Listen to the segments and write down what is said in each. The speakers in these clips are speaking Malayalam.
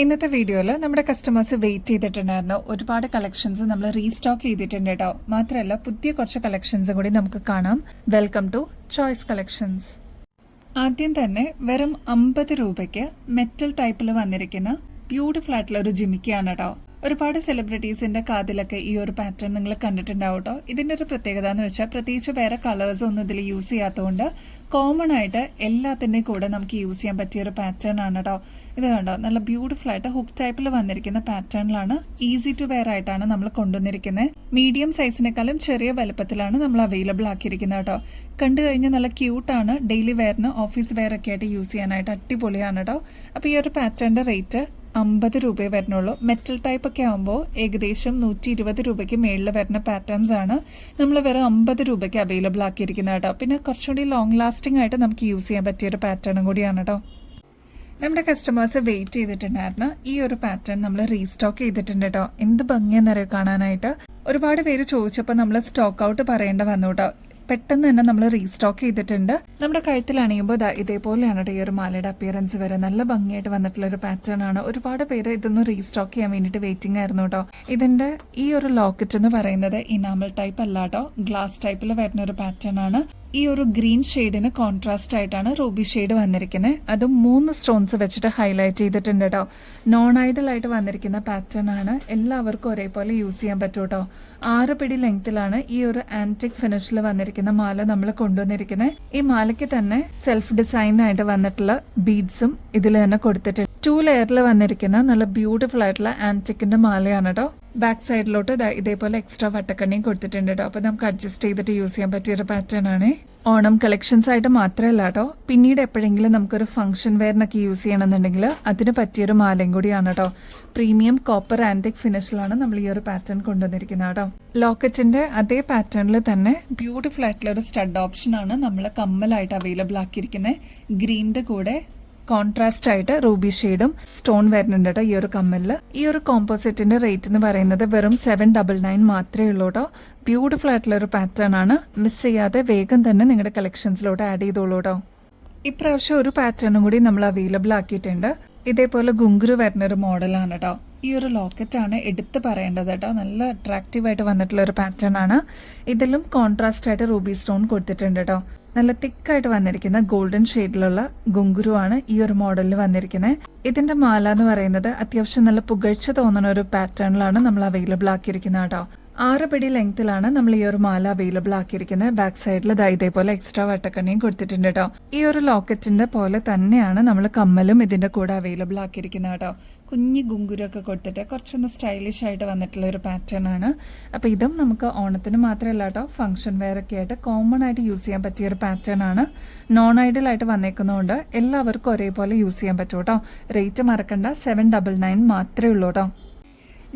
ഇന്നത്തെ വീഡിയോയിൽ നമ്മുടെ കസ്റ്റമേഴ്സ് വെയിറ്റ് ചെയ്തിട്ടുണ്ടായിരുന്നു ഒരുപാട് കളക്ഷൻസ് നമ്മൾ റീസ്റ്റോക്ക് ചെയ്തിട്ടുണ്ട് കേട്ടോ. മാത്രമല്ല പുതിയ കുറച്ച് കളക്ഷൻസ് കൂടി നമുക്ക് കാണാം. Welcome to choice collections. ആദ്യം തന്നെ വെറും 50 രൂപയ്ക്ക് മെറ്റൽ ടൈപ്പിൽ വന്നിരിക്കുന്ന ബ്യൂട്ടിഫുൾ ആയിട്ടുള്ള ഒരു ജിമിക്കാണ് കേട്ടോ. ഒരുപാട് സെലിബ്രിറ്റീസിന്റെ കാതിലൊക്കെ ഈ ഒരു പാറ്റേൺ നിങ്ങൾ കണ്ടിട്ടുണ്ടാവും കേട്ടോ. ഇതിന്റെ ഒരു പ്രത്യേകത എന്ന് വെച്ചാൽ പ്രത്യേകിച്ച് വേറെ കളേഴ്സ് ഒന്നും ഇതിൽ യൂസ് ചെയ്യാത്തതുകൊണ്ട് കോമൺ ആയിട്ട് എല്ലാത്തിൻ്റെയും കൂടെ നമുക്ക് യൂസ് ചെയ്യാൻ പറ്റിയ ഒരു പാറ്റേൺ ആണ് കേട്ടോ. ഇത് കണ്ടോ, നല്ല ബ്യൂട്ടിഫുൾ ആയിട്ട് ഹുക്ക് ടൈപ്പിൽ വന്നിരിക്കുന്ന പാറ്റേണിലാണ്. ഈസി ടു വെയർ ആയിട്ടാണ് നമ്മൾ കൊണ്ടുവന്നിരിക്കുന്നത്. മീഡിയം സൈസിനേക്കാളും ചെറിയ വലുപ്പത്തിലാണ് നമ്മൾ അവൈലബിൾ ആക്കിയിരിക്കുന്നത് കേട്ടോ. കണ്ടു കഴിഞ്ഞാൽ നല്ല ക്യൂട്ടാണ്. ഡെയിലി വെയറിന് ഓഫീസ് വെയർ ഒക്കെ ആയിട്ട് യൂസ് ചെയ്യാനായിട്ട് അടിപൊളിയാണ് കേട്ടോ. അപ്പോൾ ഈ ഒരു പാറ്റേണിന്റെ റേറ്റ് 50 രൂപയെ വരുന്നുള്ളൂ. മെറ്റൽ ടൈപ്പ് ഒക്കെ ആകുമ്പോൾ ഏകദേശം 120 രൂപയ്ക്ക് മേളിൽ വരുന്ന പാറ്റേൺസ് ആണ് നമ്മൾ വെറും 50 രൂപയ്ക്ക് അവൈലബിൾ ആക്കിയിരിക്കുന്നത് കേട്ടോ. പിന്നെ കുറച്ചുകൂടി ലോങ് ലാസ്റ്റിംഗ് ആയിട്ട് നമുക്ക് യൂസ് ചെയ്യാൻ പറ്റിയ ഒരു പാറ്റേണും കൂടിയാണ് കേട്ടോ. നമ്മുടെ കസ്റ്റമേഴ്സ് വെയിറ്റ് ചെയ്തിട്ടുണ്ടായിരുന്നു. ഈ ഒരു പാറ്റേൺ നമ്മൾ റീസ്റ്റോക്ക് ചെയ്തിട്ടുണ്ട് കേട്ടോ. എന്ത് ഭംഗിയെന്നറിയോ കാണാനായിട്ട്. ഒരുപാട് പേര് ചോദിച്ചപ്പോൾ നമ്മൾ സ്റ്റോക്ക് ഔട്ട് പറയേണ്ട വന്നു കേട്ടോ. പെട്ടെന്ന് തന്നെ നമ്മൾ റീസ്റ്റോക്ക് ചെയ്തിട്ടുണ്ട്. നമ്മുടെ കഴുത്തിൽ അണിയുമ്പോൾ ഇതേപോലെയാണ് ഈ ഒരു മാലയുടെ അപ്പിയറൻസ് വരെ നല്ല ഭംഗിയായിട്ട് വന്നിട്ടുള്ള ഒരു പാറ്റേൺ ആണ്. ഒരുപാട് പേര് ഇതൊന്ന് റീസ്റ്റോക്ക് ചെയ്യാൻ വേണ്ടിയിട്ട് വെയിറ്റിംഗ് ആയിരുന്നു കേട്ടോ. ഇതിന്റെ ഈ ഒരു ലോക്കറ്റ് എന്ന് പറയുന്നത് ഇനാമൽ ടൈപ്പ് അല്ല കേട്ടോ, ഗ്ലാസ് ടൈപ്പിൽ വരുന്ന ഒരു പാറ്റേൺ ആണ്. ഈ ഒരു ഗ്രീൻ ഷെയ്ഡിന് കോൺട്രാസ്റ്റ് ആയിട്ടാണ് റൂബി ഷെയ്ഡ് വന്നിരിക്കുന്നത്. അതും 3 സ്റ്റോൺസ് വെച്ചിട്ട് ഹൈലൈറ്റ് ചെയ്തിട്ടുണ്ട് കേട്ടോ. നോൺ ഐഡൽ ആയിട്ട് വന്നിരിക്കുന്ന പാറ്റേൺ ആണ്. എല്ലാവർക്കും ഒരേപോലെ യൂസ് ചെയ്യാൻ പറ്റും കേട്ടോ. 6 പിടി ലെങ്ത്തിലാണ് ഈ ഒരു ആന്റിക് ഫിനിഷിൽ വന്നിരിക്കുന്ന മാല നമ്മൾ കൊണ്ടുവന്നിരിക്കുന്നത്. ഈ മാലയ്ക്ക് തന്നെ സെൽഫ് ഡിസൈൻ ആയിട്ട് വന്നിട്ടുള്ള ബീഡ്സും ഇതിൽ തന്നെ കൊടുത്തിട്ടുണ്ട്. 2 ലെയറിൽ വന്നിരിക്കുന്ന നല്ല ബ്യൂട്ടിഫുൾ ആയിട്ടുള്ള ആന്റിക്കിന്റെ മാലയാണ് കേട്ടോ. ബാക്ക് സൈഡിലോട്ട് ഇതേപോലെ എക്സ്ട്രാ വട്ടക്കണ്ണിയും കൊടുത്തിട്ടുണ്ട് കേട്ടോ. അപ്പൊ നമുക്ക് അഡ്ജസ്റ്റ് ചെയ്തിട്ട് യൂസ് ചെയ്യാൻ പറ്റിയ ഒരു പാറ്റേൺ ആണ്. ഓണം കളക്ഷൻസ് ആയിട്ട് മാത്രമല്ല കേട്ടോ, പിന്നീട് എപ്പോഴെങ്കിലും നമുക്കൊരു ഫംഗ്ഷൻ വെയറിനൊക്കെ യൂസ് ചെയ്യണമെന്നുണ്ടെങ്കിൽ അതിന് പറ്റിയൊരു മാലയും കൂടിയാണ് കേട്ടോ. പ്രീമിയം കോപ്പർ ആന്റിക് ഫിനിഷിലാണ് നമ്മൾ ഈ ഒരു പാറ്റേൺ കൊണ്ടുവന്നിരിക്കുന്നത് കേട്ടോ. ലോക്കറ്റിന്റെ അതേ പാറ്റേണിൽ തന്നെ ബ്യൂട്ടിഫുൾ ആയിട്ടുള്ള ഒരു സ്റ്റഡ് ഓപ്ഷൻ ആണ് നമ്മൾ കമ്മലായിട്ട് അവൈലബിൾ ആക്കിയിരിക്കുന്നത്. ഗ്രീനിന്റെ കൂടെ കോൺട്രാസ്റ്റ് ആയിട്ട് റൂബി ഷെയ്ഡും സ്റ്റോൺ വരുന്നുണ്ട് കേട്ടോ ഈ ഒരു കമ്മലിൽ. ഈ ഒരു കോമ്പോസിറ്റിന്റെ റേറ്റ് എന്ന് പറയുന്നത് വെറും 799 മാത്രമേ ഉള്ളൂ കേട്ടോ. ബ്യൂട്ടിഫുൾ ആയിട്ടുള്ള ഒരു പാറ്റേൺ ആണ്. മിസ് ചെയ്യാതെ വേഗം തന്നെ നിങ്ങളുടെ കളക്ഷൻസിലോട്ട് ആഡ് ചെയ്തോളൂ കേട്ടോ. ഇപ്രാവശ്യം ഒരു പാറ്റേണും കൂടി നമ്മൾ അവൈലബിൾ ആക്കിയിട്ടുണ്ട്. ഇതേപോലെ ഗുങ്കുരു വരുന്ന ഒരു മോഡലാണ് കേട്ടോ. ഈ ഒരു ലോക്കറ്റ് ആണ് എടുത്ത് പറയേണ്ടത് കേട്ടോ. നല്ല അട്രാക്റ്റീവ് ആയിട്ട് വന്നിട്ടുള്ള ഒരു പാറ്റേൺ ആണ്. ഇതിലും കോൺട്രാസ്റ്റ് ആയിട്ട് റൂബി സ്റ്റോൺ കൊടുത്തിട്ടുണ്ട് കേട്ടോ. നല്ല തിക്കായിട്ട് വന്നിരിക്കുന്ന ഗോൾഡൻ ഷെയ്ഡിലുള്ള ഗുങ്കുരു ആണ് ഈ ഒരു മോഡലിൽ വന്നിരിക്കുന്നത്. ഇതിന്റെ മാല എന്ന് പറയുന്നത് അത്യാവശ്യം നല്ല പുകഴ്ച തോന്നുന്ന ഒരു പാറ്റേണിലാണ് നമ്മൾ അവൈലബിൾ ആക്കിയിരിക്കുന്നത് കേട്ടോ. 6 പിടി ലെങ്ത്തിലാണ് നമ്മൾ ഈ ഒരു മാല അവൈലബിൾ ആക്കിയിരിക്കുന്നത്. ബാക്ക് സൈഡിൽ ഇതേപോലെ എക്സ്ട്രാ വട്ടക്കണ്ണിയും കൊടുത്തിട്ടുണ്ട് കേട്ടോ. ഈ ഒരു ലോക്കറ്റിന്റെ പോലെ തന്നെയാണ് നമ്മൾ കമ്മലും ഇതിന്റെ കൂടെ അവൈലബിൾ ആക്കിയിരിക്കുന്നത് കേട്ടോ. കുഞ്ഞി ഗുങ്കുരൊക്കെ കൊടുത്തിട്ട് കുറച്ചൊന്ന് സ്റ്റൈലിഷ് ആയിട്ട് വന്നിട്ടുള്ള ഒരു പാറ്റേൺ ആണ്. അപ്പൊ ഇതും നമുക്ക് ഓണത്തിന് മാത്രമല്ല കേട്ടോ, ഫംഗ്ഷൻ വെയർ ഒക്കെ ആയിട്ട് കോമൺ ആയിട്ട് യൂസ് ചെയ്യാൻ പറ്റിയ ഒരു പാറ്റേൺ ആണ്. നോൺ ഐഡൽ ആയിട്ട് വന്നേക്കുന്നതുകൊണ്ട് എല്ലാവർക്കും ഒരേപോലെ യൂസ് ചെയ്യാൻ പറ്റും കേട്ടോ. റേറ്റ് മറക്കണ്ട, 799 മാത്രമേ ഉള്ളൂ കേട്ടോ.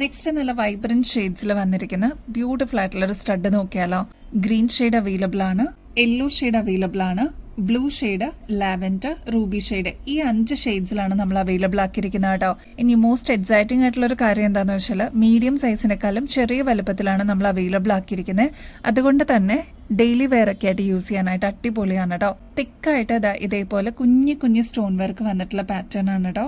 നെക്സ്റ്റ് നല്ല വൈബ്രന്റ് ഷെയ്ഡ്സിൽ വന്നിരിക്കുന്ന ബ്യൂട്ടിഫുൾ ആയിട്ടുള്ള ഒരു സ്റ്റഡ് നോക്കിയാലോ. ഗ്രീൻ ഷെയ്ഡ് അവൈലബിൾ ആണ്, യെല്ലോ ഷെയ്ഡ് അവൈലബിൾ ആണ്, blue shade, lavender, Ruby shade, ഈ 5 ഷെയ്ഡ്സിലാണ് നമ്മൾ അവൈലബിൾ ആക്കിയിരിക്കുന്നത് കേട്ടോ. ഇനി മോസ്റ്റ് എക്സൈറ്റിംഗ് ആയിട്ടുള്ള ഒരു കാര്യം എന്താണെന്ന് വെച്ചാൽ മീഡിയം സൈസിനേക്കാളും ചെറിയ വലുപ്പത്തിലാണ് നമ്മൾ അവൈലബിൾ ആക്കിയിരിക്കുന്നത്. അതുകൊണ്ട് തന്നെ ഡെയിലി വെയർ ഒക്കെ ആയിട്ട് യൂസ് ചെയ്യാനായിട്ട് അടിപൊളിയാണ് കേട്ടോ. തിക്കായിട്ട് ഇതേപോലെ കുഞ്ഞു കുഞ്ഞു സ്റ്റോൺ വർക്ക് വന്നിട്ടുള്ള പാറ്റേൺ ആണ് കേട്ടോ.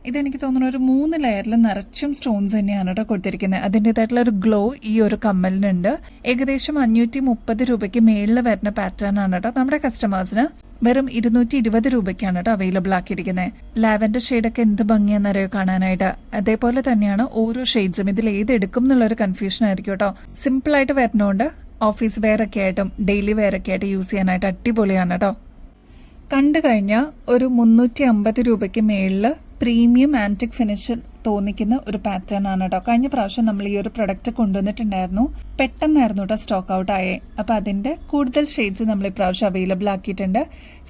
ഇതെനിക്ക് തോന്നുന്നു ഒരു 3 ലെയറിൽ നിറച്ചും സ്റ്റോൺസ് തന്നെയാണ് കേട്ടോ കൊടുത്തിരിക്കുന്നത്. അതിൻ്റെതായിട്ടുള്ള ഒരു ഗ്ലോ ഈ ഒരു കമ്മലിനുണ്ട്. ഏകദേശം 530 രൂപയ്ക്ക് മേളിൽ വരുന്ന പാറ്റേൺ ആണ് കേട്ടോ. നമ്മുടെ കസ്റ്റമേഴ്സിന് വെറും 220 രൂപയ്ക്കാണ് കേട്ടോ അവൈലബിൾ ആക്കിയിരിക്കുന്നത്. ലാവൻഡർ ഷെയ്ഡൊക്കെ എന്ത് ഭംഗിയാണെന്നറിയോ കാണാനായിട്ട്. അതേപോലെ തന്നെയാണ് ഓരോ ഷെയ്ഡ്സും. ഇതിൽ ഏത് എടുക്കും എന്നുള്ളൊരു കൺഫ്യൂഷൻ ആയിരിക്കും കേട്ടോ. സിമ്പിൾ ആയിട്ട് വരുന്നതുകൊണ്ട് ഓഫീസ് വെയർ ഒക്കെ ആയിട്ടും ഡെയിലി വെയർ ഒക്കെ ആയിട്ട് യൂസ് ചെയ്യാനായിട്ട് അടിപൊളിയാണ് കേട്ടോ. കണ്ടു കഴിഞ്ഞാൽ ഒരു 350 രൂപയ്ക്ക് മേളിൽ പ്രീമിയം ആന്റിക് ഫിനിഷ് തോന്നിക്കുന്ന ഒരു പാറ്റേൺ ആണ് കേട്ടോ. കഴിഞ്ഞ പ്രാവശ്യം നമ്മൾ ഈ ഒരു പ്രൊഡക്റ്റ് കൊണ്ടുവന്നിട്ടുണ്ടായിരുന്നു. പെട്ടെന്നായിരുന്നു കേട്ടോ സ്റ്റോക്ക് ഔട്ട് ആയേ. അപ്പൊ അതിന്റെ കൂടുതൽ ഷെയ്ഡ്സ് നമ്മൾ ഇപ്രാവശ്യം അവൈലബിൾ ആക്കിയിട്ടുണ്ട്.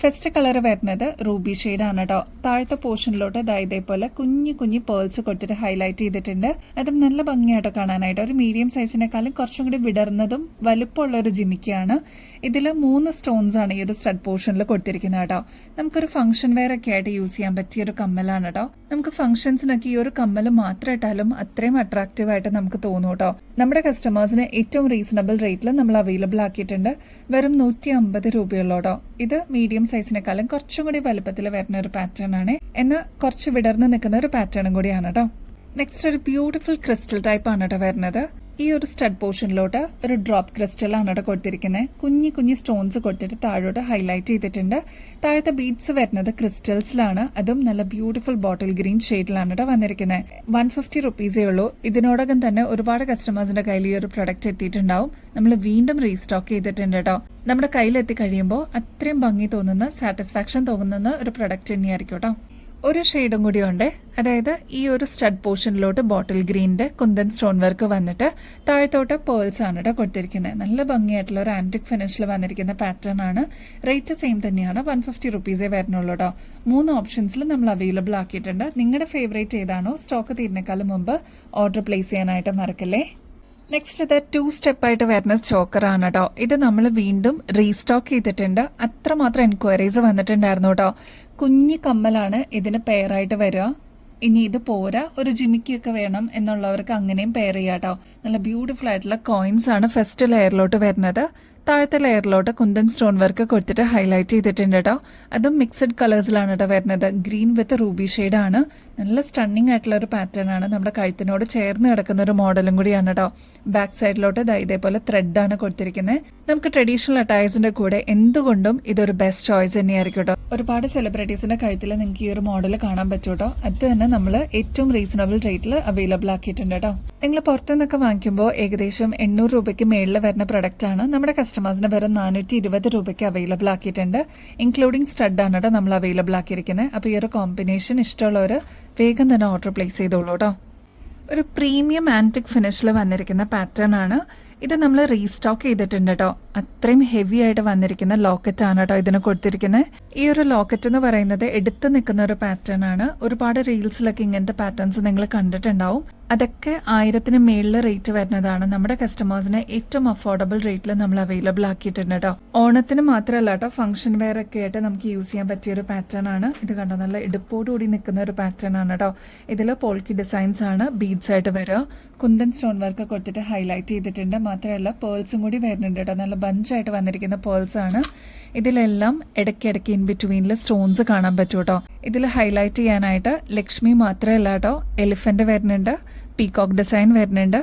ഫസ്റ്റ് കളർ വരുന്നത് റൂബി ഷെയ്ഡ് ആണ് കേട്ടോ. താഴത്തെ പോർഷനിലോട്ട് ഇതേപോലെ കുഞ്ഞു കുഞ്ഞു പേൾസ് കൊടുത്തിട്ട് ഹൈലൈറ്റ് ചെയ്തിട്ടുണ്ട്. അതും നല്ല ഭംഗിയായിട്ട് കാണാനായിട്ട്. ഒരു മീഡിയം സൈസിനേക്കാളും കുറച്ചും കൂടി വിടർന്നതും വലുപ്പമുള്ള ഒരു ജിമിക്കാണ്. ഇതിൽ 3 സ്റ്റോൺസ് ആണ് ഈ ഒരു സ്റ്റഡ് പോർഷനിൽ കൊടുത്തിരിക്കുന്നത് കേട്ടോ. നമുക്കൊരു ഫംഗ്ഷൻ വെയർ ഒക്കെ ആയിട്ട് യൂസ് ചെയ്യാൻ പറ്റിയ ഒരു കമ്മലാണ് കേട്ടോ. നമുക്ക് ഫംഗ്ഷൻസിനൊക്കെ ഈ ഒരു കമ്മൽ മാത്രം ഇട്ടാലും അത്രയും അട്രാക്റ്റീവ് ആയിട്ട് നമുക്ക് തോന്നും കേട്ടോ. നമ്മുടെ കസ്റ്റമേഴ്സിന് ഏറ്റവും റീസണബിൾ റേറ്റിൽ നമ്മൾ അവൈലബിൾ ആക്കിയിട്ടുണ്ട്. വെറും 150 രൂപയുള്ളൂ കേട്ടോ. ഇത് മീഡിയം സൈസിനെക്കാളും കുറച്ചും കൂടി വലുപ്പത്തിൽ വരുന്ന ഒരു പാറ്റേൺ ആണ്. എന്നാൽ കുറച്ച് വിടർന്ന് നിൽക്കുന്ന ഒരു പാറ്റേണും കൂടിയാണ് കേട്ടോ. നെക്സ്റ്റ് ഒരു ബ്യൂട്ടിഫുൾ ക്രിസ്റ്റൽ ടൈപ്പ് ആണ് കേട്ടോ വരുന്നത്. ഈ ഒരു സ്റ്റഡ് പോർഷനിലോട്ട് ഒരു ഡ്രോപ്പ് ക്രിസ്റ്റൽ ആണ് കേട്ടോ കൊടുത്തിരിക്കുന്നത്. കുഞ്ഞി സ്റ്റോൺസ് കൊടുത്തിട്ട് താഴോട്ട് ഹൈലൈറ്റ് ചെയ്തിട്ടുണ്ട്. താഴത്തെ ബീഡ്സ് വരുന്നത് ക്രിസ്റ്റൽസിലാണ്. അതും നല്ല ബ്യൂട്ടിഫുൾ ബോട്ടിൽ ഗ്രീൻ ഷെയ്ഡിലാണ് കേട്ടോ വന്നിരിക്കുന്നത്. 150 റുപ്പീസേ ഉള്ളൂ. ഇതിനോടകം തന്നെ ഒരുപാട് കസ്റ്റമേഴ്സിന്റെ കയ്യിൽ ഈ ഒരു പ്രൊഡക്റ്റ് എത്തിയിട്ടുണ്ടാവും. നമ്മൾ വീണ്ടും റീസ്റ്റോക്ക് ചെയ്തിട്ടുണ്ട് കേട്ടോ. നമ്മുടെ കയ്യിലെത്തി കഴിയുമ്പോൾ അത്രയും ഭംഗി തോന്നുന്ന, സാറ്റിസ്ഫാക്ഷൻ തോന്നുന്ന ഒരു പ്രൊഡക്റ്റ് തന്നെയായിരിക്കും കേട്ടോ. ഒരു ഷെയ്ഡും കൂടി ഉണ്ട്. അതായത് ഈ ഒരു സ്റ്റഡ് പോർഷനിലോട്ട് ബോട്ടിൽ ഗ്രീനിന്റെ കുന്തൻ സ്റ്റോൺ വർക്ക് വന്നിട്ട് താഴത്തോട്ട് പേൾസ് ആണ് കേട്ടോ കൊടുത്തിരിക്കുന്നത്. നല്ല ഭംഗിയായിട്ടുള്ള ഒരു ആന്റിക് ഫിനിഷിൽ വന്നിരിക്കുന്ന പാറ്റേൺ ആണ്. റേറ്റ് സെയിം തന്നെയാണ്, 150 റുപ്പീസേ വരുന്നുള്ളൂ കേട്ടോ. 3 ഓപ്ഷൻസിൽ നമ്മൾ അവൈലബിൾ ആക്കിയിട്ടുണ്ട്. നിങ്ങളുടെ ഫേവറേറ്റ് ഏതാണോ സ്റ്റോക്ക് തീരുന്നേക്കാളും മുമ്പ് ഓർഡർ പ്ലേസ് ചെയ്യാനായിട്ട് മറക്കല്ലേ. നെക്സ്റ്റ് ഇത് 2 സ്റ്റെപ്പായിട്ട് വരുന്ന ചോക്കറാണ് കേട്ടോ. ഇത് നമ്മൾ വീണ്ടും റീസ്റ്റോക്ക് ചെയ്തിട്ടുണ്ട്. അത്രമാത്രം എൻക്വയറീസ് വന്നിട്ടുണ്ടായിരുന്നു കേട്ടോ. കുഞ്ഞി കമ്മലാണ് ഇതിന് പെയറായിട്ട് വരിക. ഇനി ഇത് പോരാ, ഒരു ജിമിക്കൊക്കെ വേണം എന്നുള്ളവർക്ക് അങ്ങനെയും പെയർ ചെയ്യാം കേട്ടോ. നല്ല ബ്യൂട്ടിഫുൾ ആയിട്ടുള്ള കോയിൻസ് ആണ് ഫസ്റ്റ് ലെയറിലോട്ട് വരുന്നത്. താഴത്തെ ലെയറിലോട്ട് കുന്തൻ സ്റ്റോൺ വർക്ക് കൊടുത്തിട്ട് ഹൈലൈറ്റ് ചെയ്തിട്ടുണ്ട് കേട്ടോ. അതും മിക്സഡ് കളേഴ്സിലാണ് കേട്ടോ വരുന്നത്. ഗ്രീൻ വിത്ത് റൂബി ഷെയ്ഡാണ്. നല്ല സ്റ്റണ്ണിങ് ആയിട്ടുള്ള ഒരു പാറ്റേൺ ആണ്. നമ്മുടെ കഴുത്തിനോട് ചേർന്ന് കിടക്കുന്ന ഒരു മോഡലും കൂടിയാണ് കേട്ടോ. ബാക്ക് സൈഡിലോട്ട് ഇതേപോലെ ത്രെഡാണ് കൊടുത്തിരിക്കുന്നത്. നമുക്ക് ട്രഡീഷണൽ അറ്റയേഴ്സിന്റെ കൂടെ എന്തുകൊണ്ടും ഇതൊരു ബെസ്റ്റ് ചോയ്സ് തന്നെയായിരിക്കും കേട്ടോ. ഒരുപാട് സെലിബ്രിറ്റീസിന്റെ കഴുത്തിൽ നിങ്ങൾക്ക് ഈ ഒരു മോഡൽ കാണാൻ പറ്റും കേട്ടോ. അത് തന്നെ നമ്മൾ ഏറ്റവും റീസണബിൾ റേറ്റിൽ അവൈലബിൾ ആക്കിയിട്ടുണ്ട് കേട്ടോ. നിങ്ങൾ പുറത്തുനിന്നൊക്കെ വാങ്ങിക്കുമ്പോൾ ഏകദേശം 800 രൂപയ്ക്ക് മേളിൽ വരുന്ന പ്രൊഡക്റ്റ് ആണ്. നമ്മുടെ കസ്റ്റമേഴ്സിന് വെറും 420 രൂപയ്ക്ക് അവൈലബിൾ ആക്കിയിട്ടുണ്ട്. ഇൻക്ലൂഡിംഗ് സ്റ്റഡ് ആണ് കേട്ടോ നമ്മൾ അവൈലബിൾ ആക്കിയിരിക്കുന്നത്. അപ്പോൾ ഈ ഒരു കോമ്പിനേഷൻ ഇഷ്ടമുള്ളവർ വേഗം തന്നെ ഓർഡർ പ്ലേസ് ചെയ്തോളൂ കേട്ടോ. ഒരു പ്രീമിയം ആന്റിക് ഫിനിഷിൽ വന്നിരിക്കുന്ന പാറ്റേൺ ആണ്. ഇത് നമ്മൾ റീസ്റ്റോക്ക് ചെയ്തിട്ടുണ്ട് കേട്ടോ. അത്രയും ഹെവി ആയിട്ട് വന്നിരിക്കുന്ന ലോക്കറ്റ് ആണ് കേട്ടോ ഇതിന് കൊടുത്തിരിക്കുന്നത്. ഈ ഒരു ലോക്കറ്റ് എന്ന് പറയുന്നത് എടുത്തു നിൽക്കുന്ന ഒരു പാറ്റേൺ ആണ്. ഒരുപാട് റീൽസിലൊക്കെ ഇങ്ങനത്തെ പാറ്റേൺസ് നിങ്ങൾ കണ്ടിട്ടുണ്ടാവും. അതൊക്കെ 1000-ന് മേളിൽ റേറ്റ് വരുന്നതാണ്. നമ്മുടെ കസ്റ്റമേഴ്സിന് ഏറ്റവും അഫോർഡബിൾ റേറ്റിൽ നമ്മൾ അവൈലബിൾ ആക്കിയിട്ടുണ്ട് കേട്ടോ. ഓണത്തിന് മാത്രമല്ല കേട്ടോ, ഫംഗ്ഷൻ വെയർ ഒക്കെ ആയിട്ട് നമുക്ക് യൂസ് ചെയ്യാൻ പറ്റിയ ഒരു പാറ്റേൺ ആണ്. ഇത് കണ്ടോ, നല്ല ഇടുപ്പോടുകൂടി നിൽക്കുന്ന ഒരു പാറ്റേൺ ആണ് കേട്ടോ. ഇതിൽ പോൾക്കി ഡിസൈൻസ് ആണ് ബീഡ്സ് ആയിട്ട് വരിക. കുന്തൻ സ്റ്റോൺ വർക്ക് കൊടുത്തിട്ട് ഹൈലൈറ്റ് ചെയ്തിട്ടുണ്ട്. മാത്രമല്ല പേൾസും കൂടി വരുന്നുണ്ട് കേട്ടോ. നല്ല ബഞ്ചായിട്ട് വന്നിരിക്കുന്ന പേൾസ് ആണ്. ഇതിലെല്ലാം ഇടയ്ക്കിടയ്ക്ക് ഇൻ ബിറ്റ്വീനിൽ സ്റ്റോൺസ് കാണാൻ പറ്റും കേട്ടോ. ഇതിൽ ഹൈലൈറ്റ് ചെയ്യാനായിട്ട് ലക്ഷ്മി മാത്രമല്ല കേട്ടോ, എലിഫന്റ് വരുന്നുണ്ട്, പീകോക്ക് ഡിസൈൻ വരുന്നുണ്ട്.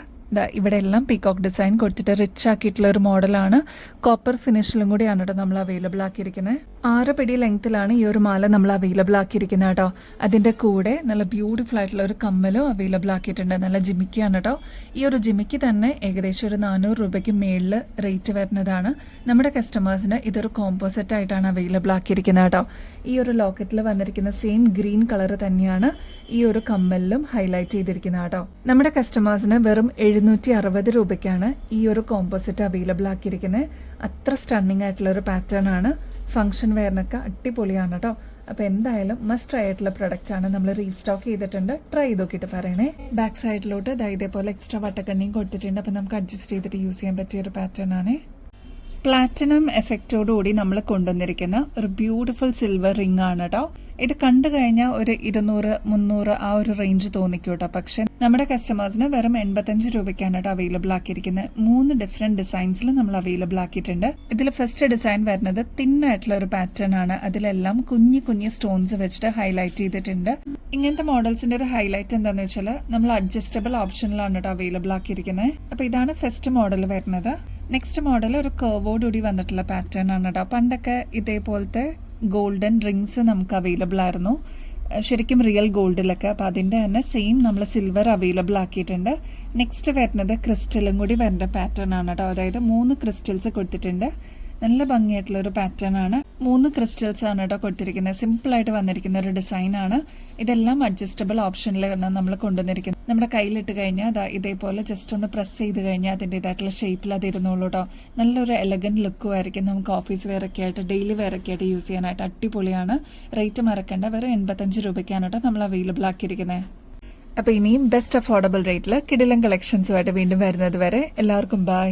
ഇവിടെ എല്ലാം പീകോക്ക് ഡിസൈൻ കൊടുത്തിട്ട് റിച്ച് ആക്കിയിട്ടുള്ള ഒരു മോഡലാണ്. കോപ്പർ ഫിനിഷിലും കൂടിയാണ് കേട്ടോ നമ്മൾ അവൈലബിൾ ആക്കിയിരിക്കുന്നത്. 6 പിടി ലെങ്ത്തിലാണ് ഈ ഒരു മാല നമ്മൾ അവൈലബിൾ ആക്കിയിരിക്കുന്നത് കേട്ടോ. അതിന്റെ കൂടെ നല്ല ബ്യൂട്ടിഫുൾ ആയിട്ടുള്ള ഒരു കമ്മലും അവൈലബിൾ ആക്കിയിട്ടുണ്ട്. നല്ല ജിമിക്കിയാണ് കേട്ടോ. ഈ ഒരു ജിമിക്ക് തന്നെ ഏകദേശം ഒരു 400 രൂപയ്ക്ക് മേളിൽ റേറ്റ് വരുന്നതാണ്. നമ്മുടെ കസ്റ്റമേഴ്സിന് ഇതൊരു കോമ്പോസിറ്റ് ആയിട്ടാണ് അവൈലബിൾ ആക്കിയിരിക്കുന്നത് കേട്ടോ. ഈ ഒരു ലോക്കറ്റിൽ വന്നിരിക്കുന്ന സെയിം ഗ്രീൻ കളർ തന്നെയാണ് ഈ ഒരു കമ്മലിലും ഹൈലൈറ്റ് ചെയ്തിരിക്കുന്നത് കേട്ടോ. നമ്മുടെ കസ്റ്റമേഴ്സിന് വെറും 760 രൂപയ്ക്കാണ് ഈ ഒരു കോമ്പോസിറ്റ് അവൈലബിൾ ആക്കിയിരിക്കുന്നത്. അത്ര സ്റ്റണ്ണിങ് ആയിട്ടുള്ള ഒരു പാറ്റേൺ ആണ്. ഫംഗ്ഷൻ വെയറിനൊക്കെ അടിപൊളിയാണ് കേട്ടോ. അപ്പോൾ എന്തായാലും മസ്റ്റ് ട്രൈ ആയിട്ടുള്ള പ്രൊഡക്റ്റ് ആണ്. നമ്മൾ റീസ്റ്റോക്ക് ചെയ്തിട്ടുണ്ട്. ട്രൈ ചെയ്ത് നോക്കിയിട്ട് പറയണേ. ബാക്ക് സൈഡിലോട്ട് ഇതേപോലെ എക്സ്ട്രാ വട്ടക്കണ്ണിയും കൊടുത്തിട്ടുണ്ട്. അപ്പോൾ നമുക്ക് അഡ്ജസ്റ്റ് ചെയ്തിട്ട് യൂസ് ചെയ്യാൻ പറ്റിയ ഒരു പാറ്റേൺ ആണ്. പ്ലാറ്റിനം എഫക്റ്റോടുകൂടി നമ്മൾ കൊണ്ടുവന്നിരിക്കുന്ന ഒരു ബ്യൂട്ടിഫുൾ സിൽവർ റിംഗ് ആണ് കേട്ടോ. ഇത് കണ്ടു കഴിഞ്ഞാൽ ഒരു 200-300 ആ ഒരു റേഞ്ച് തോന്നിക്കും കേട്ടോ. പക്ഷെ നമ്മുടെ കസ്റ്റമേഴ്സിന് വെറും 85 രൂപയ്ക്കാണ് കേട്ടോ അവൈലബിൾ ആക്കിയിരിക്കുന്നത്. 3 ഡിഫറെന്റ് ഡിസൈൻസിൽ നമ്മൾ അവൈലബിൾ ആക്കിയിട്ടുണ്ട്. ഇതിൽ ഫസ്റ്റ് ഡിസൈൻ വരുന്നത് തിന്നായിട്ടുള്ള ഒരു പാറ്റേൺ ആണ്. അതിലെല്ലാം കുഞ്ഞി സ്റ്റോൺസ് വെച്ചിട്ട് ഹൈലൈറ്റ് ചെയ്തിട്ടുണ്ട്. ഇങ്ങനത്തെ മോഡൽസിന്റെ ഒരു ഹൈലൈറ്റ് എന്താണെന്ന് വെച്ചാൽ നമ്മൾ അഡ്ജസ്റ്റബിൾ ഓപ്ഷനിലാണ് കേട്ടോ അവൈലബിൾ ആക്കിയിരിക്കുന്നത്. അപ്പോൾ ഇതാണ് ഫസ്റ്റ് മോഡൽ വരുന്നത്. നെക്സ്റ്റ് മോഡൽ ഒരു കർവോടുകൂടി വന്നിട്ടുള്ള പാറ്റേൺ ആണ് കേട്ടോ. പണ്ടൊക്കെ ഇതേപോലത്തെ ഗോൾഡൻ റിങ്സ് നമുക്ക് അവൈലബിൾ ആയിരുന്നു, ശരിക്കും റിയൽ ഗോൾഡിലൊക്കെ. അപ്പോൾ അതിൻ്റെ തന്നെ സെയിം നമ്മൾ സിൽവർ അവൈലബിൾ ആക്കിയിട്ടുണ്ട്. നെക്സ്റ്റ് വരുന്നത് ക്രിസ്റ്റലും കൂടി വരേണ്ട പാറ്റേൺ ആണ് കേട്ടോ. അതായത് 3 ക്രിസ്റ്റൽസ് കൊടുത്തിട്ടുണ്ട്. നല്ല ഭംഗിയായിട്ടുള്ള ഒരു പാറ്റേൺ ആണ്. 3 ക്രിസ്റ്റൽസ് ആണ് കേട്ടോ കൊടുത്തിരിക്കുന്നത്. സിമ്പിൾ ആയിട്ട് വന്നിരിക്കുന്ന ഒരു ഡിസൈൻ ആണ്. ഇതെല്ലാം അഡ്ജസ്റ്റബിൾ ഓപ്ഷനിലാണ് നമ്മൾ കൊണ്ടുവന്നിരിക്കുന്നത്. നമ്മുടെ കയ്യിലിട്ട് കഴിഞ്ഞാൽ ഇതേപോലെ ജസ്റ്റ് ഒന്ന് പ്രസ് ചെയ്ത് കഴിഞ്ഞാൽ അതിൻ്റെതായിട്ടുള്ള ഷേപ്പിൽ അത് ഇരുന്നുള്ളൂ കേട്ടോ. നല്ലൊരു എലഗൻറ്റ് ലുക്കും ആയിരിക്കും. നമുക്ക് ഓഫീസ് വെയർ ഒക്കെ ആയിട്ട് ഡെയിലി വെയർ ഒക്കെ ആയിട്ട് യൂസ് ചെയ്യാനായിട്ട് അടിപൊളിയാണ്. റേറ്റ് മറക്കണ്ട, വെറും 85 രൂപയ്ക്കാണ് കേട്ടോ നമ്മൾ അവൈലബിൾ ആക്കിയിരിക്കുന്നത്. അപ്പോൾ ഇനിയും ബെസ്റ്റ് അഫോർഡബിൾ റേറ്റിൽ കിടിലൻ കളക്ഷൻസുമായിട്ട് വീണ്ടും വരുന്നത് വരെ എല്ലാവർക്കും ബൈ.